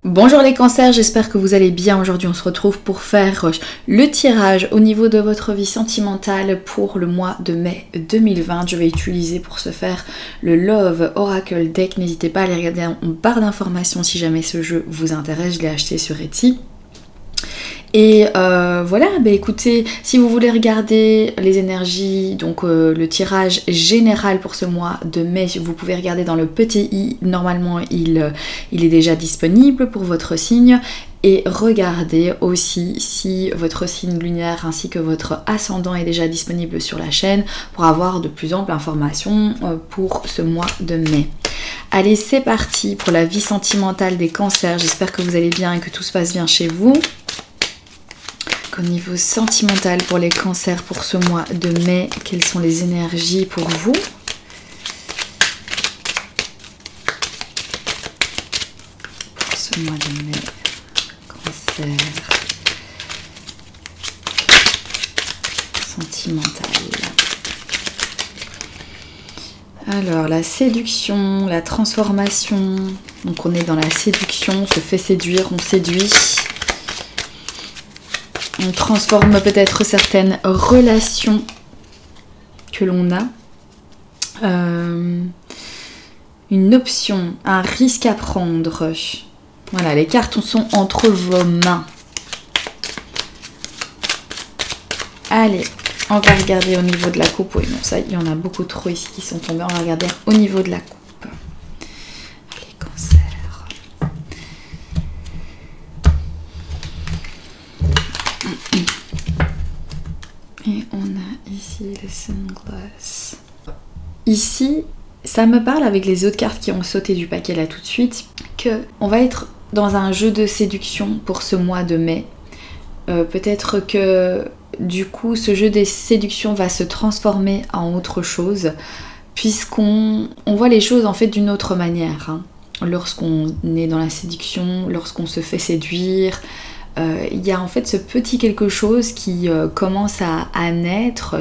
Bonjour les cancers, j'espère que vous allez bien. Aujourd'hui on se retrouve pour faire le tirage au niveau de votre vie sentimentale pour le mois de mai 2020. Je vais utiliser pour ce faire le Love Oracle Deck. N'hésitez pas à aller regarder en barre d'informations si jamais ce jeu vous intéresse. Je l'ai acheté sur Etsy. Et voilà, écoutez, si vous voulez regarder les énergies, donc le tirage général pour ce mois de mai, vous pouvez regarder dans le petit i, normalement il est déjà disponible pour votre signe. Et regardez aussi si votre signe lunaire ainsi que votre ascendant est déjà disponible sur la chaîne pour avoir de plus amples informations pour ce mois de mai. Allez, c'est parti pour la vie sentimentale des cancers. J'espère que vous allez bien et que tout se passe bien chez vous. Au niveau sentimental pour les cancers pour ce mois de mai, quelles sont les énergies pour vous? Pour ce mois de mai, cancer sentimental. Alors, la séduction, la transformation. Donc on est dans la séduction, on se fait séduire, on séduit. On transforme peut-être certaines relations que l'on a. Une option, un risque à prendre. Voilà, les cartes sont entre vos mains. Allez, on va regarder au niveau de la coupe. Oui, non, ça, il y en a beaucoup trop ici qui sont tombés. On va regarder au niveau de la coupe. Allez, cancer. Et on a ici les sunglasses. Ici, ça me parle avec les autres cartes qui ont sauté du paquet là tout de suite, que on va être dans un jeu de séduction pour ce mois de mai. Peut-être que du coup, ce jeu de séduction va se transformer en autre chose, puisqu'on voit les choses en fait d'une autre manière. Hein. Lorsqu'on est dans la séduction, lorsqu'on se fait séduire, il y a en fait ce petit quelque chose qui commence à naître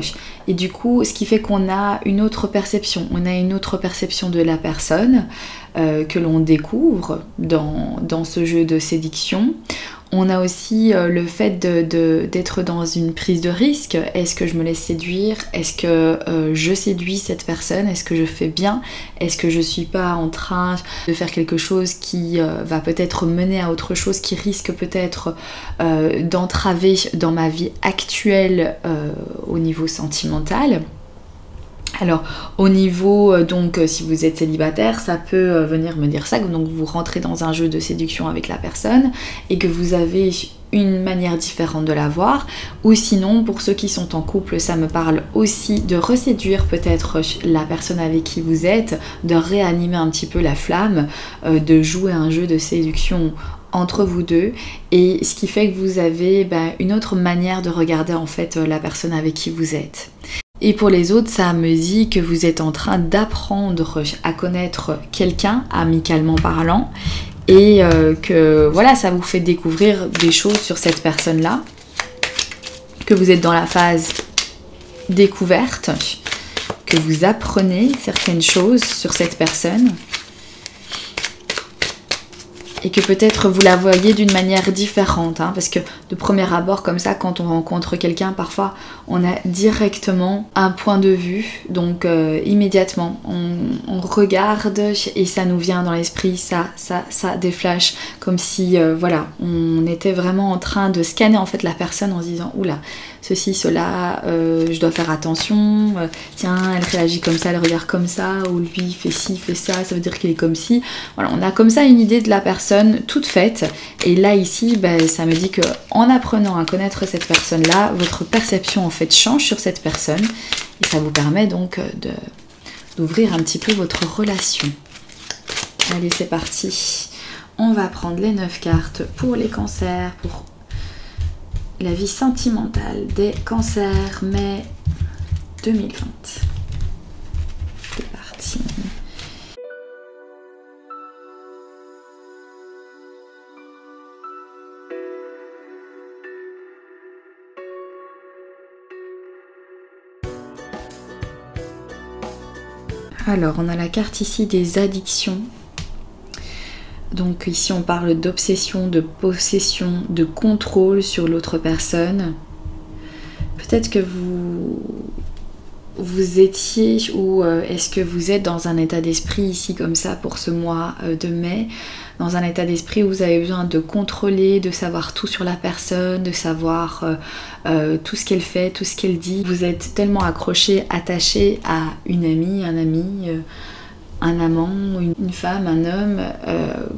et du coup ce qui fait qu'on a une autre perception. On a une autre perception de la personne que l'on découvre dans ce jeu de séduction. On a aussi le fait d'être dans une prise de risque. Est-ce que je me laisse séduire? Est-ce que je séduis cette personne? Est-ce que je fais bien? Est-ce que je suis pas en train de faire quelque chose qui va peut-être mener à autre chose, qui risque peut-être d'entraver dans ma vie actuelle au niveau sentimental? Alors au niveau, donc si vous êtes célibataire, ça peut venir me dire ça, donc vous rentrez dans un jeu de séduction avec la personne et que vous avez une manière différente de la voir, ou sinon pour ceux qui sont en couple, ça me parle aussi de reséduire peut-être la personne avec qui vous êtes, de réanimer un petit peu la flamme, de jouer un jeu de séduction entre vous deux, et ce qui fait que vous avez une autre manière de regarder en fait la personne avec qui vous êtes. Et pour les autres, ça me dit que vous êtes en train d'apprendre à connaître quelqu'un, amicalement parlant, et que voilà, ça vous fait découvrir des choses sur cette personne-là, que vous êtes dans la phase découverte, que vous apprenez certaines choses sur cette personne, et que peut-être vous la voyez d'une manière différente, hein, parce que de premier abord comme ça, quand on rencontre quelqu'un, parfois on a directement un point de vue, donc immédiatement on regarde et ça nous vient dans l'esprit, ça déflash, comme si voilà, on était vraiment en train de scanner en fait la personne en se disant oula, ceci, cela, je dois faire attention, tiens, elle réagit comme ça, elle regarde comme ça, ou lui il fait ci, fait ça, ça veut dire qu'il est comme ci. Voilà, on a comme ça une idée de la personne toute faite, et là ici, ça me dit que en apprenant à connaître cette personne-là, votre perception en fait change sur cette personne, et ça vous permet donc d'ouvrir un petit peu votre relation. Allez, c'est parti. On va prendre les 9 cartes pour les cancers, pour la vie sentimentale des cancers, mai 2020. C'est parti. Alors, on a la carte ici des addictions. Donc ici on parle d'obsession, de possession, de contrôle sur l'autre personne. Peut-être que vous étiez ou est-ce que vous êtes dans un état d'esprit ici comme ça pour ce mois de mai, dans un état d'esprit où vous avez besoin de contrôler, de savoir tout sur la personne, de savoir tout ce qu'elle fait, tout ce qu'elle dit. Vous êtes tellement accroché, attaché à une amie, un ami, un amant, une femme, un homme,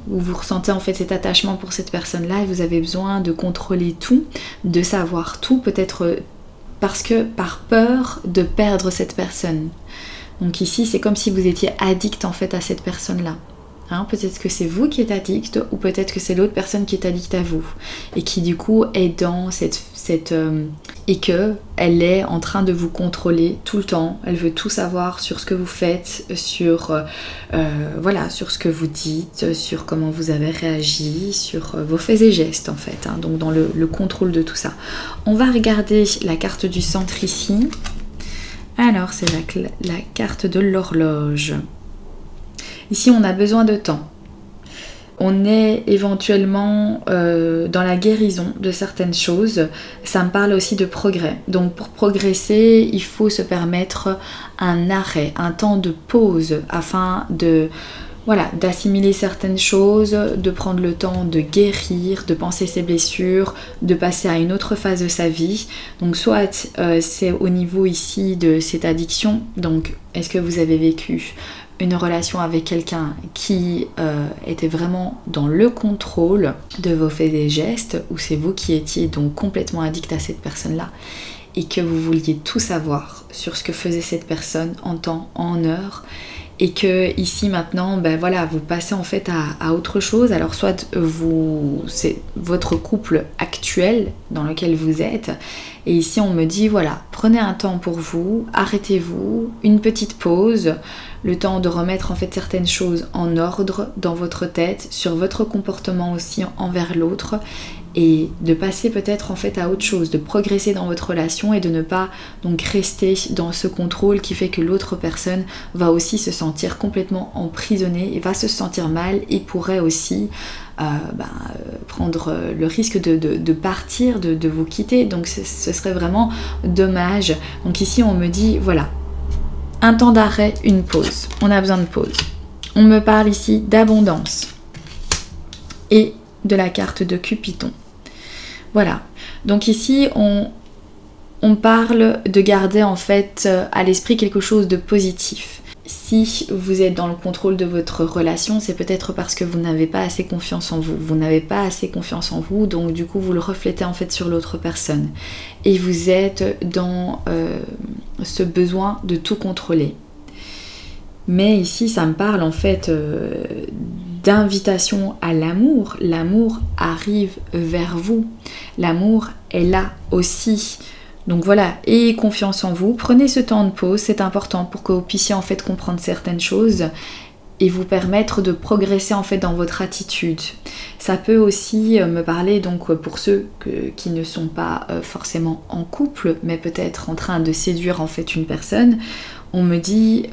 où vous ressentez en fait cet attachement pour cette personne-là et vous avez besoin de contrôler tout, de savoir tout, peut-être parce que par peur de perdre cette personne. Donc ici c'est comme si vous étiez addict en fait à cette personne-là. Hein, peut-être que c'est vous qui êtes addict ou peut-être que c'est l'autre personne qui est addict à vous et qui du coup est dans et que elle est en train de vous contrôler tout le temps. Elle veut tout savoir sur ce que vous faites, sur sur ce que vous dites, sur comment vous avez réagi, sur vos faits et gestes en fait, hein, donc dans le contrôle de tout ça. On va regarder la carte du centre ici. Alors c'est la carte de l'horloge. Ici, on a besoin de temps. On est éventuellement dans la guérison de certaines choses. Ça me parle aussi de progrès. Donc pour progresser, il faut se permettre un arrêt, un temps de pause afin d'assimiler certaines choses, de prendre le temps de guérir, de penser ses blessures, de passer à une autre phase de sa vie. Donc soit c'est au niveau ici de cette addiction. Donc est-ce que vous avez vécu une relation avec quelqu'un qui était vraiment dans le contrôle de vos faits et gestes, ou c'est vous qui étiez donc complètement addict à cette personne-là et que vous vouliez tout savoir sur ce que faisait cette personne en temps, en heure, et que ici maintenant vous passez en fait à autre chose. Alors soit c'est votre couple actuel dans lequel vous êtes, et ici on me dit voilà, prenez un temps pour vous, arrêtez-vous, une petite pause, le temps de remettre en fait certaines choses en ordre dans votre tête, sur votre comportement aussi envers l'autre, et de passer peut-être en fait à autre chose, de progresser dans votre relation et de ne pas donc rester dans ce contrôle qui fait que l'autre personne va aussi se sentir complètement emprisonnée et va se sentir mal et pourrait aussi prendre le risque de partir, de vous quitter. Donc ce serait vraiment dommage. Donc ici on me dit voilà, un temps d'arrêt, une pause. On a besoin de pause. On me parle ici d'abondance et de la carte de Cupidon. Voilà. Donc ici, on parle de garder en fait à l'esprit quelque chose de positif. Si vous êtes dans le contrôle de votre relation, c'est peut-être parce que vous n'avez pas assez confiance en vous. Vous n'avez pas assez confiance en vous, donc du coup vous le reflétez en fait sur l'autre personne. Et vous êtes dans ce besoin de tout contrôler. Mais ici, ça me parle en fait d'invitation à l'amour. L'amour arrive vers vous. L'amour est là aussi. Donc voilà, ayez confiance en vous. Prenez ce temps de pause, c'est important pour que vous puissiez en fait comprendre certaines choses et vous permettre de progresser en fait dans votre attitude. Ça peut aussi me parler donc pour ceux qui ne sont pas forcément en couple, mais peut-être en train de séduire en fait une personne. On me dit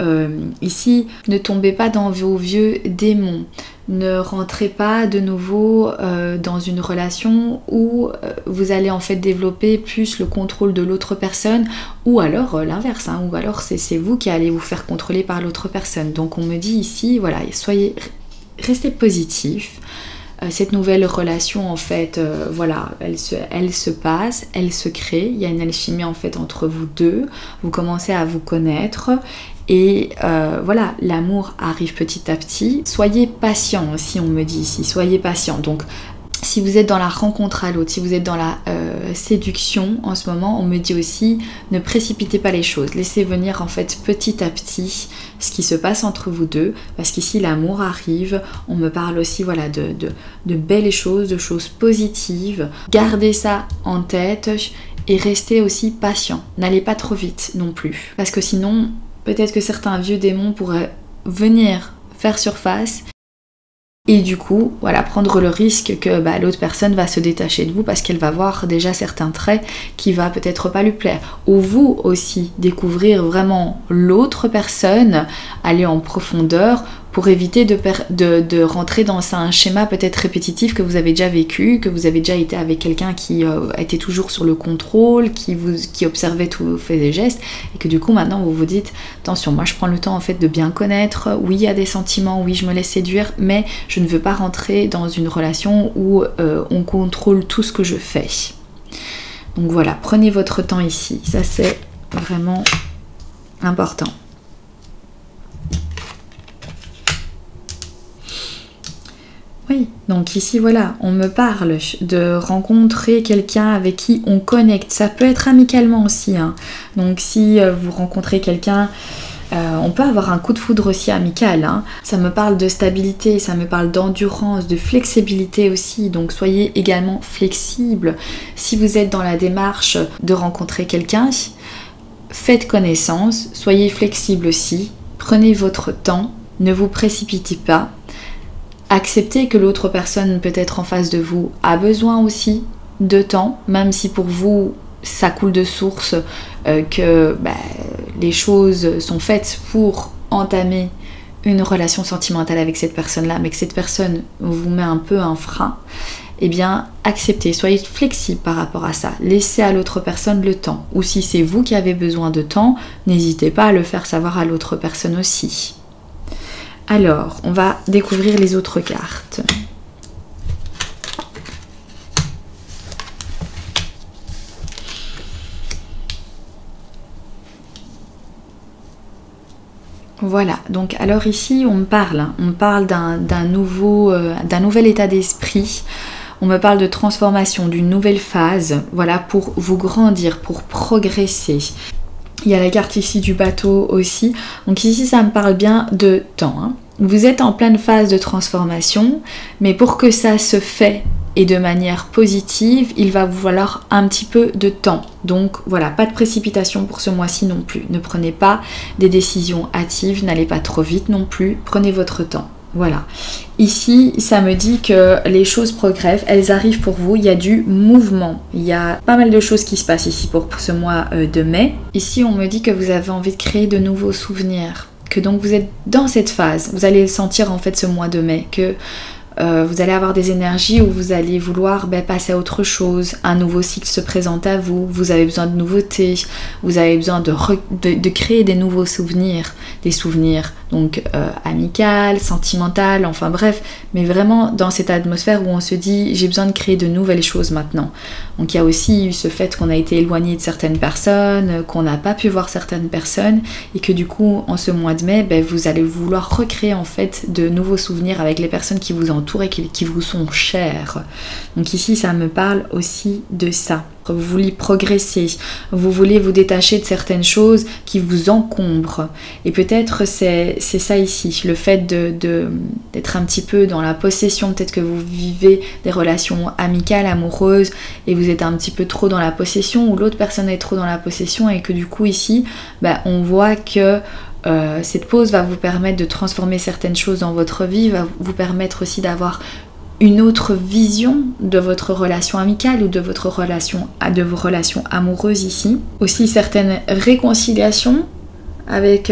ici, ne tombez pas dans vos vieux démons, ne rentrez pas de nouveau dans une relation où vous allez en fait développer plus le contrôle de l'autre personne, ou alors l'inverse, hein, ou alors c'est vous qui allez vous faire contrôler par l'autre personne. Donc on me dit ici, voilà, restez positif. Cette nouvelle relation en fait, elle se passe, elle se crée, il y a une alchimie en fait entre vous deux, vous commencez à vous connaître et l'amour arrive petit à petit. Soyez patient aussi, on me dit ici, soyez patient. Donc si vous êtes dans la rencontre à l'autre, si vous êtes dans la séduction en ce moment, on me dit aussi ne précipitez pas les choses, laissez venir en fait petit à petit ce qui se passe entre vous deux, parce qu'ici l'amour arrive. On me parle aussi de belles choses, de choses positives. Gardez ça en tête et restez aussi patient, n'allez pas trop vite non plus, parce que sinon peut-être que certains vieux démons pourraient venir faire surface. Et du coup, prendre le risque que l'autre personne va se détacher de vous parce qu'elle va voir déjà certains traits qui va peut-être pas lui plaire. Ou vous aussi, découvrir vraiment l'autre personne, aller en profondeur pour éviter de rentrer dans un schéma peut-être répétitif que vous avez déjà vécu, que vous avez déjà été avec quelqu'un qui était toujours sur le contrôle, qui observait tous vos faits et gestes, et que du coup maintenant vous vous dites attention, moi je prends le temps en fait de bien connaître, oui il y a des sentiments, oui je me laisse séduire, mais je ne veux pas rentrer dans une relation où on contrôle tout ce que je fais. Donc voilà, prenez votre temps ici, ça c'est vraiment important. Oui, donc ici voilà, on me parle de rencontrer quelqu'un avec qui on connecte. Ça peut être amicalement aussi, hein. Donc si vous rencontrez quelqu'un, on peut avoir un coup de foudre aussi amical, hein. Ça me parle de stabilité, ça me parle d'endurance, de flexibilité aussi. Donc soyez également flexible. Si vous êtes dans la démarche de rencontrer quelqu'un, faites connaissance, soyez flexible aussi. Prenez votre temps, ne vous précipitez pas. Acceptez que l'autre personne peut-être en face de vous a besoin aussi de temps, même si pour vous ça coule de source, que les choses sont faites pour entamer une relation sentimentale avec cette personne-là, mais que cette personne vous met un peu un frein, eh bien acceptez, soyez flexible par rapport à ça. Laissez à l'autre personne le temps. Ou si c'est vous qui avez besoin de temps, n'hésitez pas à le faire savoir à l'autre personne aussi. Alors, on va découvrir les autres cartes. Voilà, donc alors ici on parle d'un nouvel état d'esprit. On me parle de transformation, d'une nouvelle phase, voilà, pour vous grandir, pour progresser. Il y a la carte ici du bateau aussi. Donc ici, ça me parle bien de temps, hein. Vous êtes en pleine phase de transformation, mais pour que ça se fait et de manière positive, il va vous falloir un petit peu de temps. Donc voilà, pas de précipitation pour ce mois-ci non plus. Ne prenez pas des décisions hâtives, n'allez pas trop vite non plus. Prenez votre temps. Voilà. Ici, ça me dit que les choses progressent, elles arrivent pour vous, il y a du mouvement. Il y a pas mal de choses qui se passent ici pour ce mois de mai. Ici, on me dit que vous avez envie de créer de nouveaux souvenirs. Que donc vous êtes dans cette phase. Vous allez le sentir en fait ce mois de mai. Que vous allez avoir des énergies où vous allez vouloir passer à autre chose, un nouveau cycle se présente à vous, vous avez besoin de nouveautés, vous avez besoin de créer des nouveaux souvenirs, des souvenirs donc amicales, sentimentales, enfin bref, mais vraiment dans cette atmosphère où on se dit j'ai besoin de créer de nouvelles choses maintenant. Donc il y a aussi eu ce fait qu'on a été éloigné de certaines personnes, qu'on n'a pas pu voir certaines personnes et que du coup en ce mois de mai, vous allez vouloir recréer en fait de nouveaux souvenirs avec les personnes qui vous entourent et qui vous sont chères. Donc ici ça me parle aussi de ça. Vous voulez progresser, vous voulez vous détacher de certaines choses qui vous encombrent. Et peut-être c'est ça ici, le fait d'être un petit peu dans la possession, peut-être que vous vivez des relations amicales, amoureuses, et vous êtes un petit peu trop dans la possession, ou l'autre personne est trop dans la possession, et que du coup ici, on voit que cette pause va vous permettre de transformer certaines choses dans votre vie, va vous permettre aussi d'avoir une autre vision de votre relation amicale ou de vos relations amoureuses ici. Aussi certaines réconciliations avec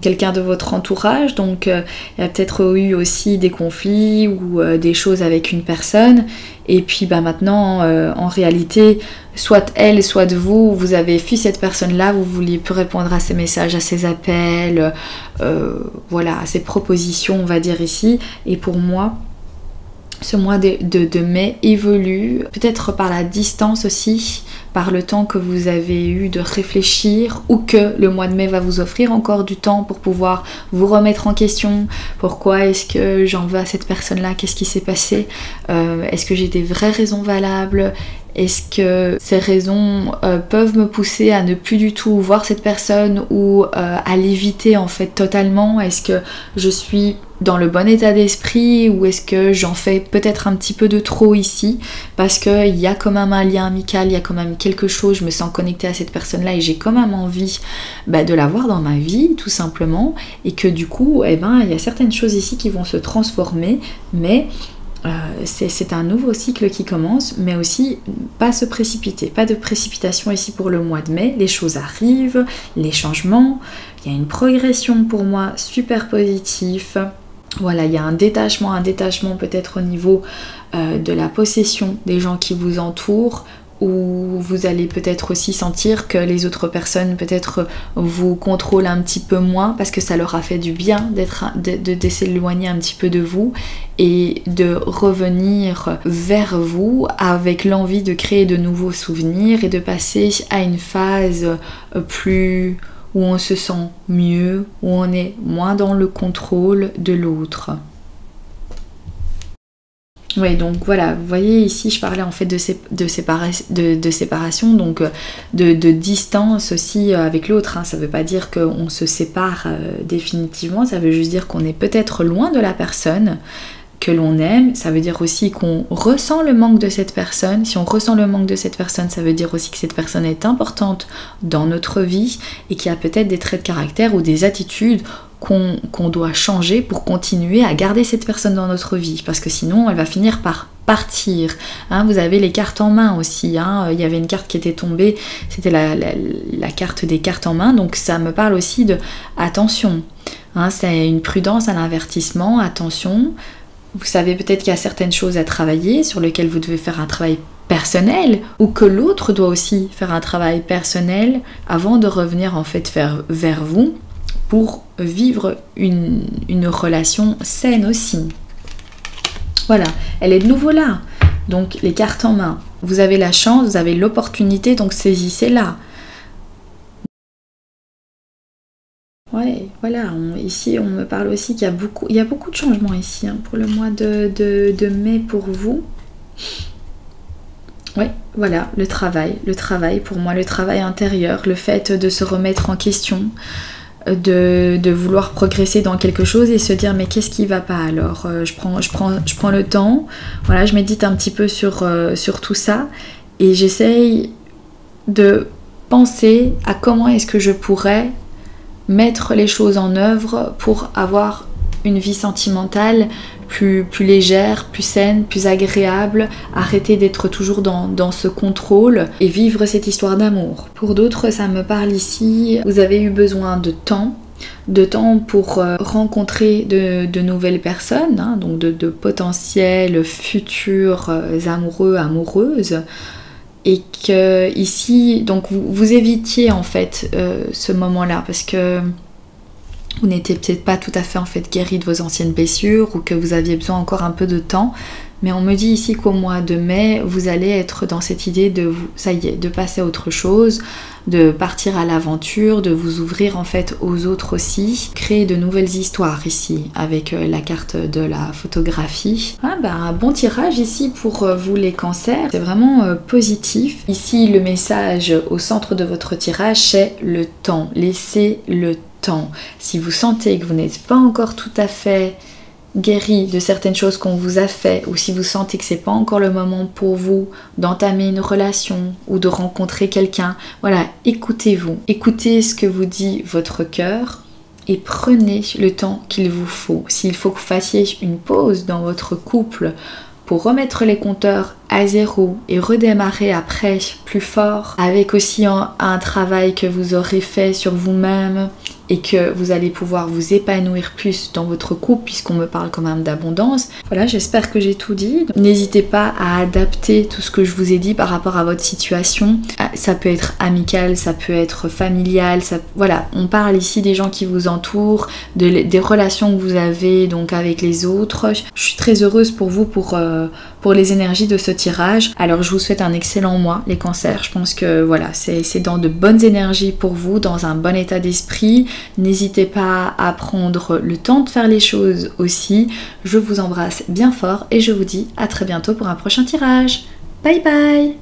quelqu'un de votre entourage, donc il y a peut-être eu aussi des conflits ou des choses avec une personne, et puis maintenant en réalité soit elle, soit vous, vous avez fui cette personne-là, vous vouliez plus répondre à ses messages, à ses appels, voilà, à ses propositions on va dire ici, et pour moi ce mois de mai évolue, peut-être par la distance aussi, par le temps que vous avez eu de réfléchir, ou que le mois de mai va vous offrir encore du temps pour pouvoir vous remettre en question. Pourquoi est-ce que j'en veux à cette personne-là? Qu'est-ce qui s'est passé? Est-ce que j'ai des vraies raisons valables? Est-ce que ces raisons peuvent me pousser à ne plus du tout voir cette personne ou à l'éviter en fait totalement? Est-ce que je suis dans le bon état d'esprit ou est-ce que j'en fais peut-être un petit peu de trop ici? Parce qu'il y a quand même un lien amical, il y a quand même quelque chose, je me sens connectée à cette personne-là et j'ai quand même envie de la voir dans ma vie tout simplement, et que du coup il y a certaines choses ici qui vont se transformer, mais c'est un nouveau cycle qui commence, mais aussi pas se précipiter, pas de précipitation ici pour le mois de mai. Les choses arrivent, les changements, il y a une progression pour moi super positif. Voilà, il y a un détachement peut-être au niveau de la possession des gens qui vous entourent, où vous allez peut-être aussi sentir que les autres personnes peut-être vous contrôlent un petit peu moins parce que ça leur a fait du bien de s'éloigner un petit peu de vous et de revenir vers vous avec l'envie de créer de nouveaux souvenirs et de passer à une phase plus où on se sent mieux, où on est moins dans le contrôle de l'autre. Oui, donc voilà, vous voyez ici je parlais en fait de séparation, donc de distance aussi avec l'autre, hein. Ça ne veut pas dire qu'on se sépare définitivement, ça veut juste dire qu'on est peut-être loin de la personne que l'on aime. Ça veut dire aussi qu'on ressent le manque de cette personne. Si on ressent le manque de cette personne, ça veut dire aussi que cette personne est importante dans notre vie et qu'il y a peut-être des traits de caractère ou des attitudes qu'on doit changer pour continuer à garder cette personne dans notre vie, parce que sinon elle va finir par partir, hein. Vous avez les cartes en main aussi, hein. Il y avait une carte qui était tombée, c'était la carte des cartes en main, donc ça me parle aussi de attention, hein. C'est une prudence, un avertissement, attention. Vous savez peut-être qu'il y a certaines choses à travailler sur lesquelles vous devez faire un travail personnel, ou que l'autre doit aussi faire un travail personnel avant de revenir en fait vers vous pour vivre une relation saine aussi. Voilà, elle est de nouveau là. Donc les cartes en main, vous avez la chance, vous avez l'opportunité, donc saisissez-la. Ouais, voilà, ici on me parle aussi qu'il y a beaucoup de changements ici, hein, pour le mois de mai pour vous. Oui, voilà, le travail pour moi, le travail intérieur, le fait de se remettre en question, de vouloir progresser dans quelque chose et se dire mais qu'est-ce qui va pas alors, je prends le temps, voilà, je médite un petit peu sur tout ça et j'essaye de penser à comment est-ce que je pourrais mettre les choses en œuvre pour avoir une vie sentimentale plus légère, plus saine, plus agréable, arrêter d'être toujours dans ce contrôle et vivre cette histoire d'amour. Pour d'autres, ça me parle ici, vous avez eu besoin de temps pour rencontrer de nouvelles personnes, hein, donc de potentiels futurs amoureux, amoureuses, et que ici, donc vous évitiez en fait ce moment-là parce que vous n'étiez peut-être pas tout à fait en fait guéri de vos anciennes blessures ou que vous aviez besoin encore un peu de temps, mais on me dit ici qu'au mois de mai vous allez être dans cette idée ça y est, de passer à autre chose, de partir à l'aventure, de vous ouvrir en fait aux autres aussi, créer de nouvelles histoires ici avec la carte de la photographie. Un bon tirage ici pour vous les cancers, c'est vraiment positif. Ici le message au centre de votre tirage c'est le temps, laissez le temps. Si vous sentez que vous n'êtes pas encore tout à fait guéri de certaines choses qu'on vous a fait, ou si vous sentez que c'est pas encore le moment pour vous d'entamer une relation ou de rencontrer quelqu'un, voilà, écoutez-vous, écoutez ce que vous dit votre cœur et prenez le temps qu'il vous faut. S'il faut que vous fassiez une pause dans votre couple pour remettre les compteurs à zéro et redémarrer après plus fort, avec aussi un travail que vous aurez fait sur vous-même et que vous allez pouvoir vous épanouir plus dans votre couple, puisqu'on me parle quand même d'abondance. Voilà, j'espère que j'ai tout dit. N'hésitez pas à adapter tout ce que je vous ai dit par rapport à votre situation. Ça peut être amical, ça peut être familial, voilà, on parle ici des gens qui vous entourent, des relations que vous avez donc avec les autres. Je suis très heureuse pour vous, pour les énergies de ce tirage. Alors je vous souhaite un excellent mois les cancers. Je pense que voilà, c'est dans de bonnes énergies pour vous, dans un bon état d'esprit. N'hésitez pas à prendre le temps de faire les choses aussi. Je vous embrasse bien fort et je vous dis à très bientôt pour un prochain tirage. Bye bye!